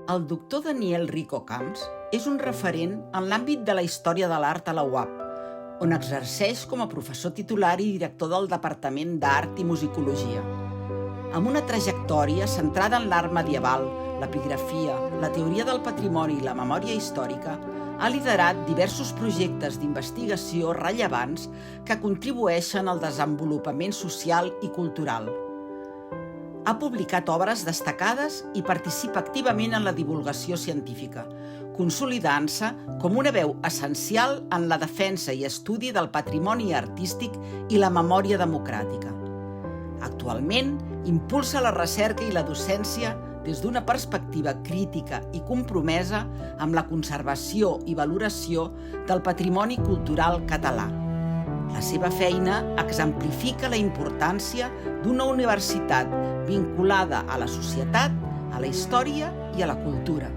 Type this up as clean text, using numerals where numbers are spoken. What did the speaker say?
El doctor Daniel Rico Camps és un referent en l'àmbit de la història de l'art a la UAP, on exerceix com a professor titular i director del Departament d'Art i Musicologia. Amb una trajectòria centrada en l'art medieval, l'epigrafia, la teoria del patrimoni i la memòria històrica, ha liderat diversos projectes d'investigació rellevants que contribueixen al desenvolupament social i cultural. Ha publicat obres destacades i participa activament en la divulgació científica, consolidant-se com una veu essencial en la defensa i estudi del patrimoni artístic i la memòria democràtica. Actualment, impulsa la recerca i la docència des d'una perspectiva crítica i compromesa amb la conservació i valoració del patrimoni cultural català. La seva feina exemplifica la importància d'una universitat vinculada a la societat, a la història i a la cultura.